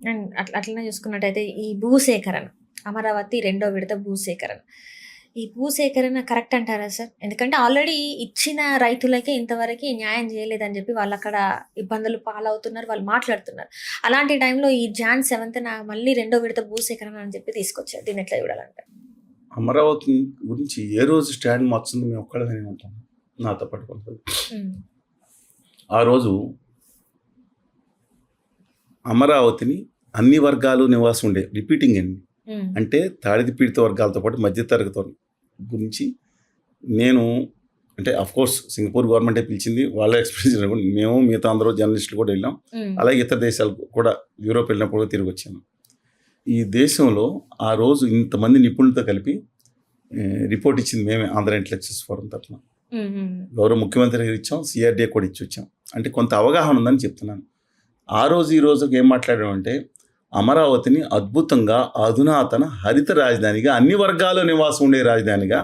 And అట్లనే చూసుకున్నట్టయితే ఈ భూసేకరణ, అమరావతి రెండో విడత భూసేకరణ. ఈ భూసేకరణ కరెక్ట్ అంటారా సార్? ఎందుకంటే ఆల్రెడీ ఇచ్చిన రైతులకే ఇంతవరకి న్యాయం చేయలేదని చెప్పి వాళ్ళక్కడ ఇబ్బందులు పాలవుతున్నారు. వాళ్ళు మాట్లాడుతున్నారు. అలాంటి టైంలో ఈ జాన్ 7న మళ్ళీ రెండో విడత భూసేకరణ అని చెప్పి తీసుకొచ్చారు. దీన్ని ఎట్లా చూడాలంటారు? అమరావతి గురించి ఏ రోజు స్టాండ్ మార్చింది మేము ఒక్కడనే ఉంటాం, నాతో పాటు కొంతమంది. ఆ రోజు అమరావతిని అన్ని వర్గాలు నివాసం ఉండే రిపీటింగ్ అండి. అంటే తాడిది పీడిత వర్గాలతో పాటు మధ్యతరగతి గురించి నేను అంటే అఫ్కోర్స్ సింగపూర్ గవర్నమెంటే పిలిచింది, వాళ్ళ ఎక్స్పీరియన్స్ మేము మిగతా అందరూ జర్నలిస్టులు కూడా వెళ్ళాం. అలాగే ఇతర దేశాలకు కూడా యూరోప్ వెళ్ళినప్పుడు కూడా తిరిగి వచ్చాను. ఈ దేశంలో ఆ రోజు ఇంతమంది నిపుణులతో కలిపి రిపోర్ట్ ఇచ్చింది మేమే, ఆంధ్ర ఇంటలెక్చువల్స్ ఫోరం తరఫున. గౌరవ ముఖ్యమంత్రి గారు ఇచ్చాం, సిఆర్డీఏ కూడా ఇచ్చి వచ్చాం. అంటే కొంత అవగాహన ఉందని చెప్తున్నాను. ఆ రోజు ఈ రోజుకి ఏం మాట్లాడామంటే అమరావతిని అద్భుతంగా అధునాతన హరిత రాజధానిగా, అన్ని వర్గాల్లో నివాసం ఉండే రాజధానిగా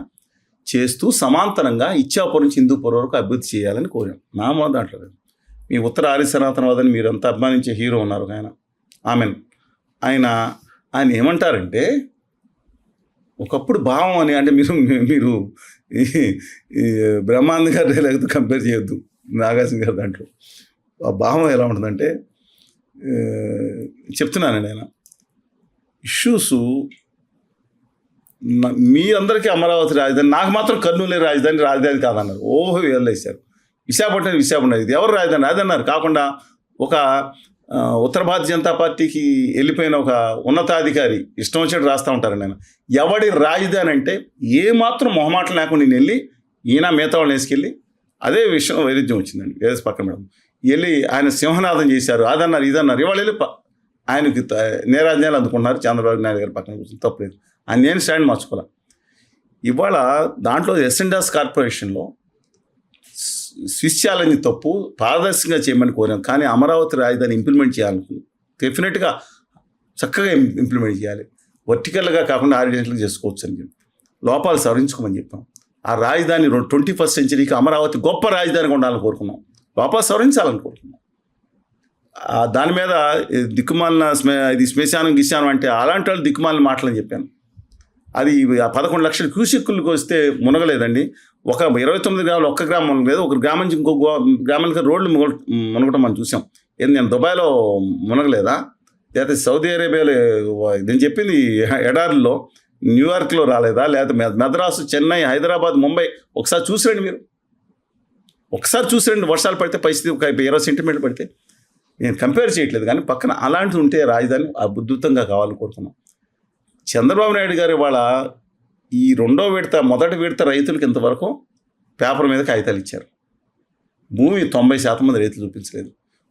చేస్తూ సమాంతరంగా ఇచ్చాపురం నుంచి హిందూపురం వరకు అభివృద్ధి చేయాలని కోరాం. నా దాంట్లో లేదు. మీ ఉత్తర ఆర్య సనాతనవాదని మీరు అంతా అభిమానించే హీరో ఉన్నారు ఆయన, ఆయన ఏమంటారంటే ఒకప్పుడు భావం అని, అంటే మీరు బ్రహ్మానంద గారి డైలాగ్తో కంపేర్ చేయొద్దు, నాగార్జున గారి దాంట్లో ఆ భావం ఎలా ఉంటుందంటే చెప్తున్నానండి. ఆయన ఇష్యూస్ మీ అందరికీ అమరావతి రాజధాని, నాకు మాత్రం కర్నూలు రాజధాని కాదన్నారు. ఓహో వెళ్ళేశారు. విశాఖపట్నం ఇది ఎవరు రాజధాని అన్నారు. కాకుండా ఒక ఉత్తర భారతీయ జనతా పార్టీకి వెళ్ళిపోయిన ఒక ఉన్నతాధికారి ఇష్టం వచ్చినట్టు రాస్తూ ఉంటారు. నేను ఎవడి రాజధాని అంటే ఏమాత్రం మొహమాటం లేకుండా నేను వెళ్ళి ఈయన మిగతా వాళ్ళని వేసుకెళ్ళి అదే విషయం వైరుధ్యం వచ్చిందండి. వేరే పక్కన మేడం వెళ్ళి ఆయన సింహనాదం చేశారు, అదన్నారు ఇదన్నారు. ఇవాళ వెళ్ళి ఆయనకి నేరాజ్ఞాలు అందుకుంటున్నారు. చంద్రబాబు నాయుడు గారి పక్కన కూర్చొని తప్పలేదు. ఆయన నేను స్టాండ్ మార్చుకోవాలి. ఇవాళ దాంట్లో ఎస్ఎండాస్ కార్పొరేషన్లో స్విచ్ ఛాలెంజ్ తప్పు, పారదర్శకంగా చేయమని కోరాం. కానీ అమరావతి రాజధాని ఇంప్లిమెంట్ చేయాలనుకున్నాం. డెఫినెట్గా చక్కగా ఇంప్లిమెంట్ చేయాలి, వర్టికల్గా కాకుండా హారిజాంటల్గా చేసుకోవచ్చు అని చెప్పి లోపాలు సవరించుకోమని చెప్పాం. ఆ రాజధాని 21st సెంచరీకి అమరావతి గొప్ప రాజధానిగా ఉండాలని కోరుకున్నాం. లోపాలు సవరించాలని కోరుకున్నాం. దాని మీద దిక్కుమాలిన ఇది శ్మశానం గిశానం అంటే అలాంటి వాళ్ళు దిక్కుమాలిన మాటలని చెప్పాను. అది 11 లక్షల క్యూసెక్కులకు వస్తే మునగలేదండి. ఒక 29 గ్రామాలు ఒక్క గ్రామం మునగలేదు. ఒక గ్రామం నుంచి ఇంకో గ్రామానికి రోడ్లు మునగటం మనం చూసాం. నేను దుబాయ్లో మునగలేదా, లేకపోతే సౌదీ అరేబియాలో నేను చెప్పింది ఎడారిలో న్యూయార్క్లో రాలేదా, లేకపోతే మద్రాసు, చెన్నై, హైదరాబాద్, ముంబై ఒకసారి చూసిరండి. మీరు ఒకసారి చూసిరండి. వర్షాలు పడితే పరిస్థితి ఒక 20 సెంటీమీటర్లు పడితే, నేను కంపేర్ చేయట్లేదు కానీ పక్కన అలాంటిది ఉంటే రాజధాని అద్భుతంగా కావాలని కోరుకున్నాం. చంద్రబాబు నాయుడు గారు ఇవాళ ఈ రెండో విడత మొదటి విడత రైతులకు ఇంతవరకు పేపర్ మీద కాగితాలు ఇచ్చారు. భూమి 90% మంది రైతులు చూపించలేదు.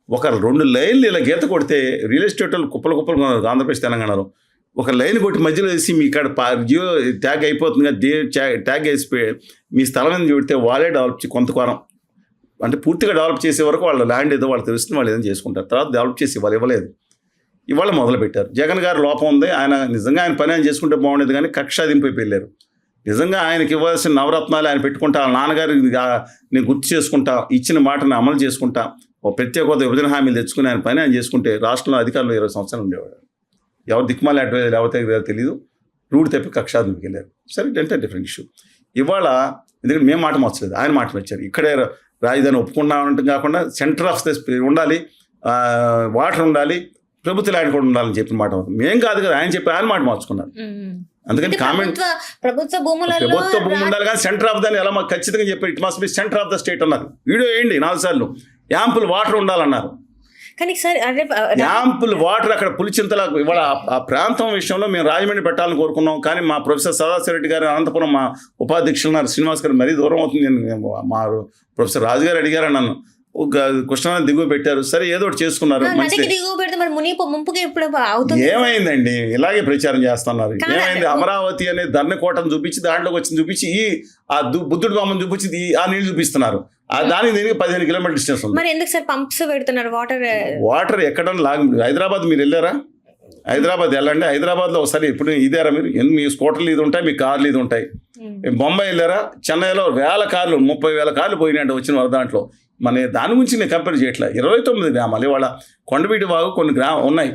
ఒక 2 లైన్లు ఇలా గీత కొడితే రియల్ ఎస్టేట్ వాళ్ళు కుప్పలు ఆంధ్రప్రదేశ్ తెలంగాణలో ఒక లైన్ కొట్టి మధ్యలో వేసి మీ ఇక్కడ జియో ట్యాగ్ అయిపోతుంది కదా, ట్యాగ్ వేసిపోయి మీ స్థలం మీద చూడితే వాళ్ళే డెవలప్ కొంతకాలం అంటే పూర్తిగా డెవలప్ చేసే వరకు వాళ్ళ ల్యాండ్ ఏదో వాళ్ళు తెలుస్తుంది, వాళ్ళు ఏదైనా చేసుకుంటారు. తర్వాత డెవలప్ చేసి వాళ్ళు ఇవ్వలేదు. ఇవాళ మొదలుపెట్టారు. జగన్ గారు లోపం ఉంది. నిజంగా ఆయన పని ఆయన చేసుకుంటే బాగుండేది కానీ కక్షాదింపై వెళ్ళారు. నిజంగా ఆయనకి ఇవ్వాల్సిన నవరత్నాలు ఆయన పెట్టుకుంటా, నాన్నగారు నేను గుర్తు చేసుకుంటా, ఇచ్చిన మాటను అమలు చేసుకుంటా, ఒక ప్రత్యేక హోదా విభజన హామీలు తెచ్చుకుని ఆయన పని ఆయన చేసుకుంటే రాష్ట్రంలో అధికారులు 20 సంవత్సరాలు ఉండేవాడు. ఎవరు దిక్కుమాలి అడ్వైజర్ లేకపోతే తెలియదు, రూట్ తప్పి కక్షాదింపుకి వెళ్ళారు. సరే, అంటే డిఫరెంట్ ఇష్యూ. ఇవాళ ఎందుకంటే మేము మాట మార్చలేదు, ఆయన మాట వచ్చారు. ఇక్కడే రాజధాని ఒప్పుకున్నామంటే కాకుండా సెంటర్ ఆఫ్ ద ఉండాలి, వాటర్ ఉండాలి, ప్రభుత్వ ల్యాండ్ కూడా ఉండాలని చెప్పిన మాట మేం కాదు కదా, ఆయన మాట మార్చుకున్నారు. అందుకని కామెంట్ ప్రభుత్వ భూమి ఉండాలి కానీ సెంటర్ ఆఫ్ దాన్ని ఎలా మాకు ఖచ్చితంగా చెప్పారు. It must be centre of the state అన్నారు. వీడియో వేయండి 4 సార్లు. యాంపుల్ వాటర్ ఉండాలన్నారు. కానీ సార్ యాంపుల్ వాటర్ అక్కడ పులిచింతలా ఇవాళ ఆ ప్రాంతం విషయంలో మేము రాజమండ్రి పెట్టాలని కోరుకున్నాం. కానీ మా ప్రొఫెసర్ సదాశివరెడ్డి గారు అనంతపురం మా ఉపాధ్యక్షులు శ్రీనివాస్ గారు మరీ దూరం అవుతుంది. మా ప్రొఫెసర్ రాజు గారు అడిగారు నన్ను, కృష్ణానది దిగువ పెట్టారు. సరే ఏదో ఒకటి చేసుకున్నారు. ఏమైందండి? ఇలాగే ప్రచారం చేస్తున్నారు. ఏమైంది? అమరావతి అనే ధర్మకోటను చూపించి దాంట్లోకి వచ్చింది చూపించి ఆ బుద్ధుడి బొమ్మను చూపించి ఆ నీళ్ళు చూపిస్తున్నారు. దానికి దీనికి 15 కిలోమీటర్ డిస్టెన్స్ ఉంది. మరి ఎందుకు సార్ పంప్స్ పెడుతున్నారు? వాటర్ ఎక్కడ హైదరాబాద్ మీరు వెళ్ళారా? హైదరాబాద్ వెళ్ళండి. హైదరాబాద్లో ఒకసారి ఇప్పుడు ఇదేరా మీరు, మీ స్కూటర్లు ఇది ఉంటాయి, మీ కార్లు ఇది ఉంటాయి. బొంబాయి వెళ్ళారా? చెన్నైలో 1000 కార్లు 30,000 కార్లు పోయినాయంటే వచ్చిన దాంట్లో మన దాని గురించి నేను కంపేర్ చేయట్లా. 29 గ్రామాలు ఇవాళ కొండవీటి వాగు కొన్ని ఉన్నాయి.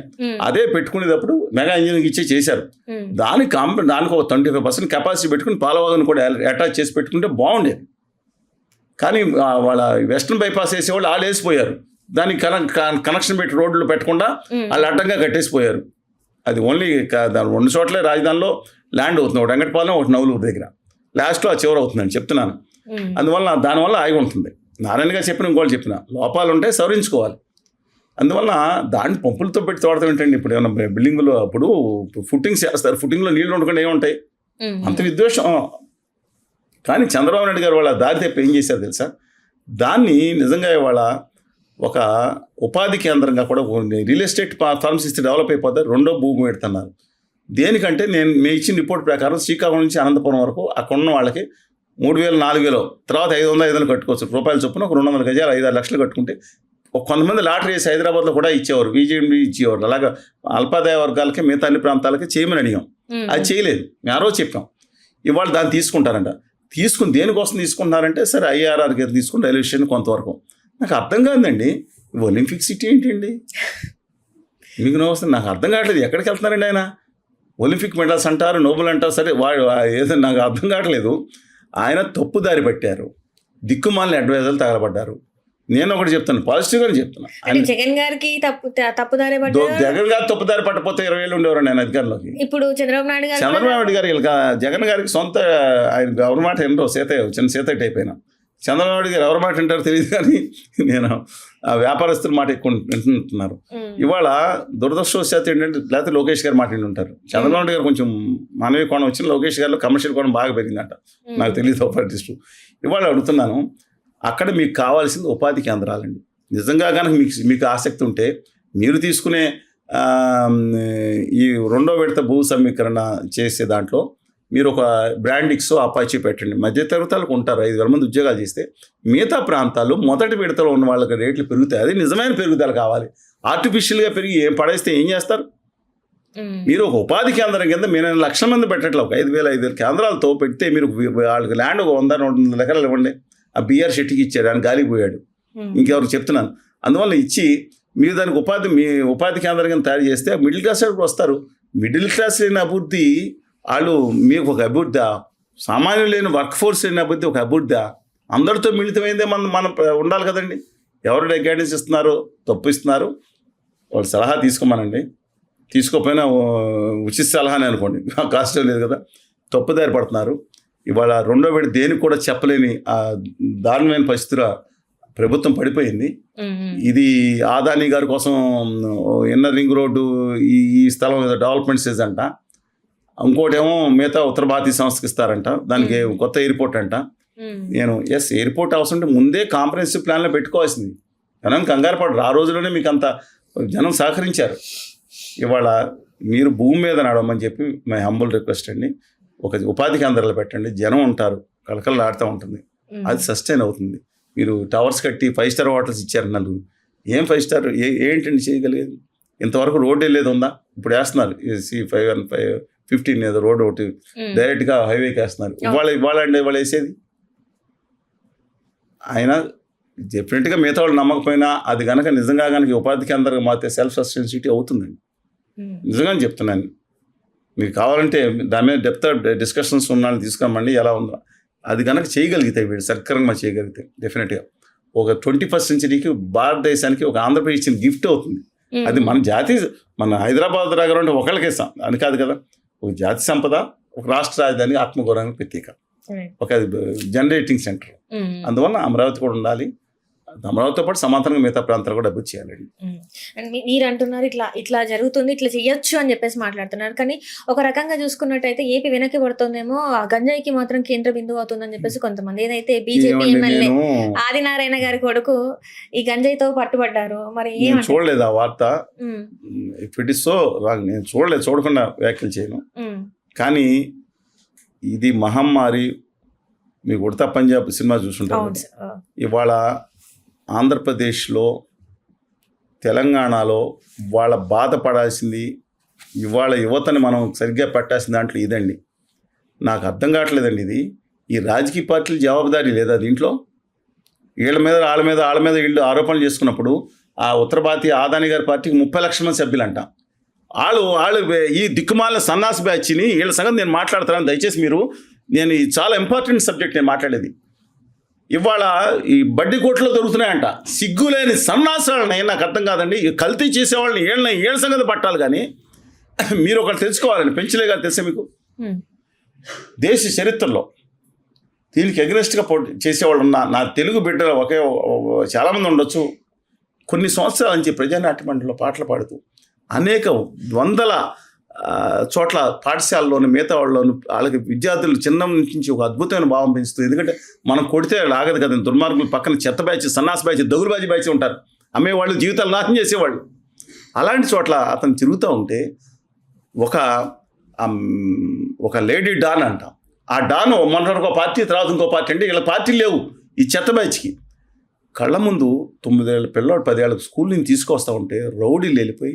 అదే పెట్టుకునేటప్పుడు మెగా ఇంజనీరింగ్ ఇచ్చే చేశారు. దానికి ఒక 25% కెపాసిటీ పెట్టుకుని పాలవాగుని కూడా అటాచ్ చేసి పెట్టుకుంటే బాగుండేది. కానీ వాళ్ళ వెస్ట్రన్ బైపాస్ వేసేవాళ్ళు వాళ్ళు వేసిపోయారు. దానికి కనెక్షన్ పెట్టి రోడ్లు పెట్టకుండా వాళ్ళు అడ్డంగా కట్టేసిపోయారు. అది ఓన్లీ 2 చోట్లే రాజధానిలో ల్యాండ్ అవుతుంది. ఒకటి వెంకటపాలెం, ఒకటి నవలూరు దగ్గర. లాస్ట్లో ఆ చివరి అవుతుందని చెప్తున్నాను. అందువల్ల దానివల్ల ఆగి ఉంటుంది. నారాయణ గారు చెప్పిన ఇంకోళ్ళు చెప్పిన లోపాలు ఉంటే సవరించుకోవాలి. అందువల్ల దాన్ని పంపులతో పెట్టి తోడతాం ఏంటండి. ఇప్పుడు ఏమన్నా బిల్డింగ్లో అప్పుడు ఫుట్టింగ్స్ చేస్తారు, ఫుట్టింగ్లో నీళ్లు ఉండకుండా ఏముంటాయి, అంత విద్వేషం. కానీ చంద్రబాబు నాయుడు గారు వాళ్ళ దారి తెప్పి ఏం చేశారు తెలుసా, దాన్ని నిజంగా ఇవాళ ఒక ఉపాధి కేంద్రంగా కూడా రియల్ ఎస్టేట్ ఫార్మ్స్ ఇస్తే డెవలప్ అయిపోతారు. రెండో భూమి పెడుతున్నారు. దేనికంటే మేము ఇచ్చిన రిపోర్ట్ ప్రకారం శ్రీకాకుళం నుంచి అనంతపురం వరకు అక్కడ ఉన్న వాళ్ళకి 3,000, 4,000 తర్వాత 500 కట్టుకోవచ్చు రూపాయల చొప్పున. ఒక 200 గజాలు 5-6 లక్షలు కట్టుకుంటే కొంతమంది లాటరీ వేసి హైదరాబాద్లో కూడా ఇచ్చేవారు, విజయవాడ ఇచ్చేవారు. అలాగా అల్పాదాయ వర్గాలకి మిగతా అన్ని ప్రాంతాలకి చేయమని అడిగాం. అది చేయలేదు. మేము ఆ రోజు చెప్పాం. ఇవాళ దాన్ని తీసుకుంటారంట. తీసుకుని దేనికోసం తీసుకుంటున్నారంటే సరే IRR గారు తీసుకుని రైల్వే స్టేషన్ కొంతవరకు. నాకు అర్థం కాదండి, ఒలింపిక్ సిటీ ఏంటండి మీకు నవ్వుతుంది. నాకు అర్థం కావట్లేదు. ఎక్కడికి వెళ్తున్నారండి ఆయన? ఒలింపిక్ మెడల్స్ అంటారు, నోబెల్ అంటారు. సరే ఏదో నాకు అర్థం కావట్లేదు. ఆయన తప్పుదారి పట్టారు, దిక్కుమాలిన అడ్వైజర్లు తగలబడ్డారు. నేను ఒకటి చెప్తాను, పాజిటివ్గానే చెప్తున్నా. జగన్ గారికి తప్పుదారి జగన్ గారు తప్పుదారి పట్టపోతే 20 ఏళ్ళు ఉండేవారు ఆయన అధికారంలోకి. ఇప్పుడు చంద్రబాబు నాయుడు గారు జగన్ గారికి సొంత ఆయన ఎవరి మాట ఎంతో చిన్న సీత టైప్ అయినా. చంద్రబాబు నాయుడు గారు ఎవరి మాట వింటారో తెలియదు, కానీ నేను ఆ వ్యాపారస్తుల మాట ఎక్కువ వింటున్నారు. ఇవాళ దురదృష్టవశాత్తు ఏంటంటే లేకపోతే లోకేష్ గారు మాట వింటుంటారు. చంద్రబాబు నాయుడు గారు కొంచెం మానవీయ కోణం వచ్చిన, లోకేష్ గారిలో కమర్షియల్ కోణం బాగా పెరిగిందంట. నాకు తెలియదు ఆపర్టిస్టు. ఇవాళ అడుగుతున్నాను, అక్కడ మీకు కావాల్సింది ఉపాధి కేంద్రాలండి. నిజంగా కనుక మీకు ఆసక్తి ఉంటే మీరు తీసుకునే ఈ 2వ విడత భూ సమీకరణ చేసే దాంట్లో మీరు ఒక బ్రాండిక్స్ అపాచీ పెట్టండి. మధ్యతరగతులకు ఉంటారు, 5,000 మంది ఉద్యోగాలు చేస్తే మిగతా ప్రాంతాల్లో మొదటి విడతలో ఉన్న వాళ్ళకి రేట్లు పెరుగుతాయి. అది నిజమైన పెరుగుదల కావాలి. ఆర్టిఫిషియల్గా పెరిగి ఏం పడేస్తే ఏం చేస్తారు? మీరు ఒక ఉపాధి కేంద్రం కింద మీరు 1,00,000 మంది పెట్టట్లే, ఒక 5,000 కేంద్రాలతో పెడితే మీరు వాళ్ళకి ల్యాండ్ ఒక 100-200 ఎకరాలు ఇవ్వండి. ఆ BR శెట్టికి ఇచ్చాడు, ఆయన గాలికి పోయాడు. ఇంకెవరికి చెప్తున్నాను. అందువల్ల ఇచ్చి మీరు దానికి మీ ఉపాధి కేంద్రం కింద తయారు చేస్తే మిడిల్ క్లాస్ వస్తారు. మిడిల్ క్లాస్ లేని అభివృద్ధి వాళ్ళు మీకు ఒక అభివృద్ధి, సామాన్యులు లేని వర్క్ ఫోర్స్ లేని అభివృద్ధి ఒక అభివృద్ధి. అందరితో మిళితమైందే మనం ఉండాలి కదండి. ఎవరు గైడెన్స్ ఇస్తున్నారు, తప్పు ఇస్తున్నారు, వాళ్ళు సలహా తీసుకోమనండి. తీసుకోకపోయినా ఉచిత సలహానే అనుకోండి, కాష్టం లేదు కదా. తప్పుదారి పడుతున్నారు. ఇవాళ 2వ విడత దేనికి కూడా చెప్పలేని దారుణమైన పరిస్థితిలో ప్రభుత్వం పడిపోయింది. ఇది ఆదాని గారి కోసం ఇన్నర్ రింగ్ రోడ్డు ఈ స్థలం డెవలప్మెంట్ స్టేజ్ అంట. ఇంకోటేమో మిగతా ఉత్తర భారతీయ సంస్థకి ఇస్తారంట, దానికి కొత్త ఎయిర్పోర్ట్ అంట. నేను ఎయిర్పోర్ట్ అవసరం ఉంటే ముందే కాంప్రహెన్సివ్ ప్లాన్లో పెట్టుకోవాల్సింది. జనం కంగారు పడరు. ఆ రోజులోనే మీకు అంత జనం సహకరించారు. ఇవాళ మీరు భూమి మీద నడవమని చెప్పి మై హంబుల్ రిక్వెస్ట్ అండి. ఒక ఉపాధి కేంద్రాలు పెట్టండి, జనం ఉంటారు, కలకలు ఆడుతూ ఉంటుంది, అది సస్టైన్ అవుతుంది. మీరు టవర్స్ కట్టి 5 స్టార్ హోటల్స్ ఇచ్చారు నలుగురు. ఏం 5 స్టార్ ఏంటండి చేయగలిగేది? ఇంతవరకు రోడ్డు వెళ్ళేది ఉందా? ఇప్పుడు వేస్తున్నారు C515 ఏదో రోడ్డు ఒకటి డైరెక్ట్గా హైవేకి వేస్తున్నారు. ఇవాళ అండి ఇవాళ వేసేది. ఆయన డెఫినెట్గా మిగతా వాళ్ళు నమ్మకపోయినా అది కనుక నిజంగా కనుక ఉపాధి కేంద్రంగా మారితే సెల్ఫ్ సస్టైనబిలిటీ అవుతుందండి. నిజంగానే చెప్తున్నాను. మీకు కావాలంటే దాని మీద డెప్త్ డిస్కషన్స్ ఉన్నాను, తీసుకురమ్మండి. ఎలా ఉందో అది కనుక చేయగలిగితే, వీడు సక్రమంగా చేయగలిగితే డెఫినెట్గా ఒక 21st సెంచరీకి భారతదేశానికి ఒక ఆంధ్రప్రదేశ్ ఇచ్చిన గిఫ్ట్ అవుతుంది. అది మన జాతి, మన హైదరాబాద్ దగ్గర ఉంటే ఒకళ్ళకే అని కాదు కదా. ఒక జాతి సంపద, ఒక రాష్ట్ర రాజధాని ఆత్మగౌరవానికి ప్రత్యేక, ఒక జనరేటింగ్ సెంటర్. అందువల్ల అమరావతి కూడా ఉండాలి. అమరావతితో పాటు సమాంతరంగా మిగతా ప్రాంతాలు కూడా అభివృద్ధి చేయాలండి. మీరు అంటున్నారు ఇట్లా జరుగుతుంది, ఇట్లా చెయ్యొచ్చు అని చెప్పేసి మాట్లాడుతున్నారు. కానీ ఒక రకంగా చూసుకున్నట్టయితే ఏపీ వెనక్కి పడుతుందేమో, గంజాయికి మాత్రం కేంద్ర బిందువు అవుతుందని చెప్పేసి కొంతమంది. ఏదైతే బీజేపీ ఎమ్మెల్యే ఆదినారాయణ గారి కొడుకు ఈ గంజాయితో పట్టుబడ్డారు. మరి చూడలేదు ఆ వార్త. If it is so wrong, నేను చూడకుండా వ్యాఖ్యలు చేయను. కానీ ఇది మహమ్మారి. మీకు ఉడతా పంజాబ్ సినిమా చూసుంటారు. ఇవాళ ఆంధ్రప్రదేశ్లో, తెలంగాణలో వాళ్ళ బాధపడాల్సింది, ఇవాళ యువతని మనం సరిగ్గా పెట్టాల్సిన దాంట్లో ఇదండి. నాకు అర్థం కావట్లేదండి. ఇది ఈ రాజకీయ పార్టీల జవాబుదారీ లేదా దీంట్లో? వాళ్ళ మీద వీళ్ళు ఆరోపణలు చేసుకున్నప్పుడు ఆ ఉత్తర భారతీయ ఆదాని గారి పార్టీకి 30 లక్షల మంది సభ్యులంట. వాళ్ళు ఈ దిక్కుమాలిన సన్నాసి బ్యాచ్ని వీళ్ళ సంగతి నేను మాట్లాడుతున్నాను. దయచేసి నేను ఈ చాలా ఇంపార్టెంట్ సబ్జెక్ట్ నేను మాట్లాడేది. ఇవాళ ఈ బడ్డీ కోట్లో దొరుకుతున్నాయంట. సిగ్గులేని సన్నాసాలని నాకు అర్థం కాదండి. ఈ కల్తీ చేసేవాళ్ళని ఏళ్ళ సంగతి పట్టాలి. కానీ మీరు ఒకటి తెలుసుకోవాలండి, పెంచలే గారు తెలుసా మీకు? దేశ చరిత్రలో దీనికి ఎగ్నెస్ట్గా చేసేవాళ్ళు నా తెలుగు బిడ్డలు చాలామంది ఉండొచ్చు. కొన్ని సంవత్సరాల నుంచి ప్రజానాట్య మండలిలో పాటలు పాడుతూ అనేక వందల చోట్ల పాఠశాలలోని మిగతా వాళ్ళకి విద్యార్థులు చిన్న నుంచి ఒక అద్భుతమైన భావం పెంచుతుంది. ఎందుకంటే మనం కొడితే ఆగదు కదా, దుర్మార్గులు పక్కన చెత్త బ్యాచ్, సన్నాస బ్యాచ్, దగులుబాజీ బ్యాచ్ ఉంటారు. అమ్మేవాళ్ళు జీవితాలు నాశనం చేసేవాళ్ళు. అలాంటి చోట్ల అతను తిరుగుతూ ఉంటే ఒక లేడీ డాన్ అంట. ఆ డాన్ మొన్నటి ఒక పార్టీ, తర్వాత ఇంకో పార్టీ, అంటే ఇలా పార్టీలు లేవు ఈ చెత్త బ్యాచ్కి. కళ్ళ ముందు 9 ఏళ్ళ పిల్లోడు 10 ఏళ్ళ స్కూల్ నుంచి తీసుకొస్తూ ఉంటే రౌడీలు వెళ్ళిపోయి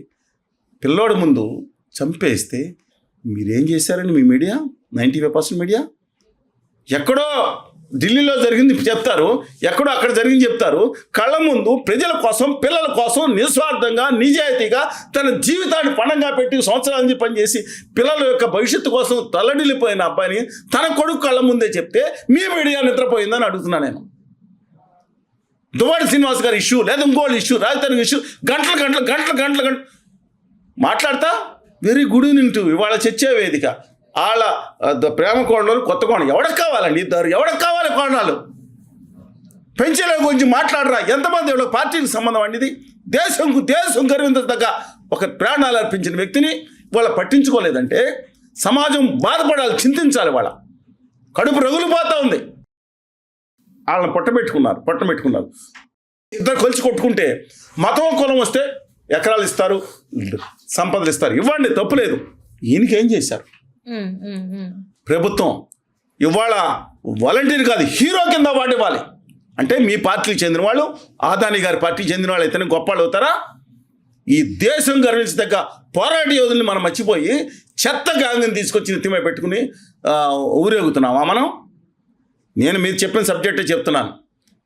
పిల్లోడి ముందు చంపేస్తే మీరేం చేశారండి? మీ మీడియా 95% మీడియా ఎక్కడో ఢిల్లీలో జరిగింది చెప్తారు, ఎక్కడో అక్కడ జరిగింది చెప్తారు. కళ్ళ ముందు ప్రజల కోసం, పిల్లల కోసం నిస్వార్థంగా, నిజాయితీగా తన జీవితాన్ని పణంగా పెట్టి సంవత్సరాల నుంచి పనిచేసి పిల్లల యొక్క భవిష్యత్తు కోసం తల్లడిల్లిపోయిన అబ్బాయిని తన కొడుకు కళ్ళ ముందే చెప్తే మీ మీడియా నిద్రపోయిందని అడుగుతున్నా నేను. దువ్వాడి శ్రీనివాస్ గారి ఇష్యూ, లేదా ఇంకోళ్ళ ఇష్యూ, రాజధాని ఇష్యూ గంటలు మాట్లాడతా వెరీ గుడ్ ఈవినింగ్ టు ఇవాళ చర్చా వేదిక. వాళ్ళ ప్రేమ కోణాలు, కొత్త కోణం ఎవరికి కావాలండి? ఇద్దరు ఎవరికి కావాలి కోణాలు? పెంచలే గురించి మాట్లాడరా? ఎంతమంది ఎవరో పార్టీకి సంబంధం అండి ఇది? దేశం గర్వించదగ్గ ఒక ప్రాణాలు అర్పించిన వ్యక్తిని వాళ్ళ పట్టించుకోలేదంటే సమాజం బాధపడాలి, చింతించాలి. వాళ్ళ కడుపు రగులిపోతూ ఉంది. వాళ్ళని పొట్టబెట్టుకున్నారు. ఇద్దరు కలిసి కొట్టుకుంటే మతం కులం వస్తే ఎకరాలు ఇస్తారు, సంపదలు ఇస్తారు, ఇవ్వండి, తప్పులేదు. ఈయనకేం చేశారు ప్రభుత్వం? ఇవాళ వాలంటీర్ కాదు, హీరో కింద అవార్డు ఇవ్వాలి. అంటే మీ పార్టీకి చెందిన వాళ్ళు, ఆదాని గారి పార్టీకి చెందిన వాళ్ళు అయితేనే గొప్ప వాళ్ళు అవుతారా? ఈ దేశం గర్వించదగ్గ పోరాట యోధుల్ని మనం మర్చిపోయి చెత్త గాంగని తీసుకొచ్చి నెత్తిమై పెట్టుకుని ఊరేగుతున్నామా మనం? నేను మీరు చెప్పిన సబ్జెక్టే చెప్తున్నాను.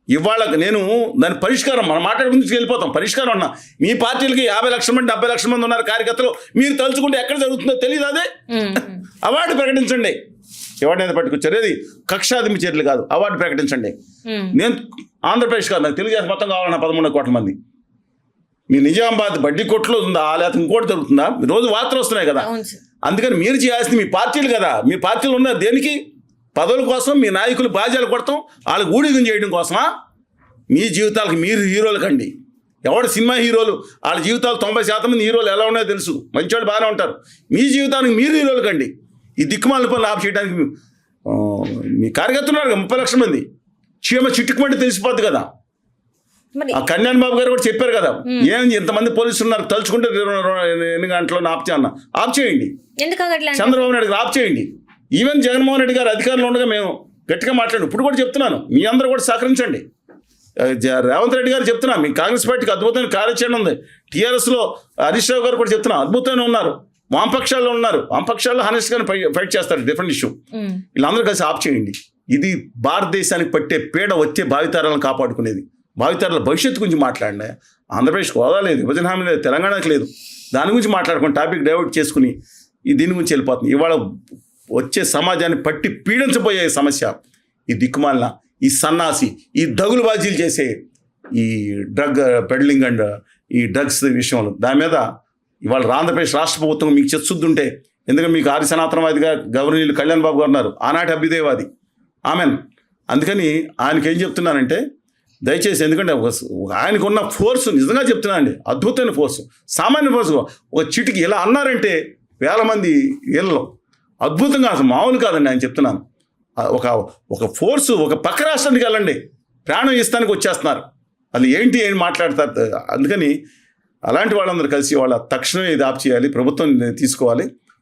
ఇవాళ నేను దాని పరిష్కారం, మనం మాట్లాడుకుంటూ వెళ్ళిపోతాం. పరిష్కారం అన్నా, మీ పార్టీలకి 50 లక్షల మంది 70 లక్షల మంది ఉన్నారు కార్యకర్తలు. మీరు తలుచుకుంటే ఎక్కడ జరుగుతుందో తెలియదు. అదే అవార్డు ప్రకటించండి. ఎవరినైతే పట్టుకొచ్చారు, అది కక్షాదింపు చర్యలు కాదు, అవార్డు ప్రకటించండి. నేను ఆంధ్రప్రదేశ్ కాదు, నాకు తెలుగు మొత్తం కావాలన్నా 13 కోట్ల మంది. మీ నిజామాబాద్ బడ్డీ కొట్లో ఉందా, లేకపోతే ఇంకోటి దొరుకుతుందా? రోజు వార్తలు వస్తున్నాయి కదా. అందుకని మీరు చేయాల్సింది మీ పార్టీలు కదా. మీ పార్టీలు ఉన్నారు దేనికి? పదవుల కోసం. మీ నాయకులు బాధ్యాలు కొడతాం, వాళ్ళకి ఊడిగం చేయడం కోసమా? మీ జీవితాలకు మీరు హీరోలు కండి. ఎవడు సినిమా హీరోలు, వాళ్ళ జీవితాలు 90% మంది హీరోలు ఎలా ఉన్నాయో తెలుసు, మంచివాళ్ళు బాగానే ఉంటారు. మీ జీవితానికి మీరు హీరోలు కండి. ఈ దిక్కుమాల పనులు ఆఫ్ చేయడానికి మీ కార్యకర్తలు ఉన్నారు 30 లక్షల మంది. చిట్టుకుమంటే తెలిసిపోద్ది కదా. ఆ కళ్యాణ్ బాబు గారు కూడా చెప్పారు కదా, ఏం ఇంతమంది పోలీసులు ఉన్నారు, తలుచుకుంటే 2 గంటల్లో ఆఫ్ చేయండి. చంద్రబాబు నాయుడు గారు ఆఫ్ చేయండి. ఈవెన్ జగన్మోహన్ రెడ్డి గారు అధికారంలో ఉండగా మేము గట్టిగా మాట్లాడు. ఇప్పుడు కూడా చెప్తున్నాను, మీ అందరూ కూడా సహకరించండి. రేవంత్ రెడ్డి గారు చెప్తున్నా, మీ కాంగ్రెస్ పార్టీకి అద్భుతమైన కార్యాచరణ ఉంది. టీఆర్ఎస్లో హరీష్ రావు గారు కూడా చెప్తున్నా, అద్భుతమైన ఉన్నారు. వామపక్షాల్లో ఉన్నారు, వామపక్షాల్లో హరీష్ గారిని ఫైట్ చేస్తారు, డిఫరెంట్ ఇష్యూ. వీళ్ళందరూ కలిసి ఆఫ్ చేయండి. ఇది భారతదేశానికి పట్టే పీడ వచ్చే భావితరాలను కాపాడుకునేది. భావితరాల భవిష్యత్తు గురించి మాట్లాడినా ఆంధ్రప్రదేశ్కి హోదా లేదు, విభజన హామీ లేదు, తెలంగాణకి లేదు. దాని గురించి మాట్లాడుకుని టాపిక్ డైవర్ట్ చేసుకుని దీని గురించి వెళ్ళిపోతుంది. ఇవాళ వచ్చే సమాజాన్ని పట్టి పీడించబోయే సమస్య ఈ దిక్కుమాలిన, ఈ సన్నాసి, ఈ దగులు బాజీలు చేసే ఈ డ్రగ్ పెడ్లింగ్ అండ్ ఈ డ్రగ్స్ విషయంలో. దాని మీద ఇవాళ ఆంధ్రప్రదేశ్ రాష్ట్ర ప్రభుత్వం మీకు చర్చుద్దుంటే, ఎందుకంటే మీకు ఆది సనాతనవాదిగా గవర్నీయులు కళ్యాణ్ బాబు గారు ఉన్నారు, ఆనాటి అభ్యుదయవాది ఆమెన్. అందుకని ఆయనకి ఏం చెప్తున్నానంటే, దయచేసి, ఎందుకంటే ఆయనకున్న ఫోర్స్ నిజంగా చెప్తున్నానండి, అద్భుతమైన ఫోర్స్, సామాన్య ఫోర్స్. ఒక చిటికి ఇలా అన్నారంటే 1000 మంది వీళ్ళలో అద్భుతంగా, అసలు మామూలు కాదండి ఆయన చెప్తున్నాను. ఒక ఫోర్సు, ఒక పక్క రాష్ట్రానికి వెళ్ళండి, ప్రాణం ఇస్తానికి వచ్చేస్తున్నారు. అది ఏంటి మాట్లాడతారు. అందుకని అలాంటి వాళ్ళందరూ కలిసి వాళ్ళ తక్షణమే ఇది ఆప్ చేయాలి, ప్రభుత్వం తీసుకోవాలి.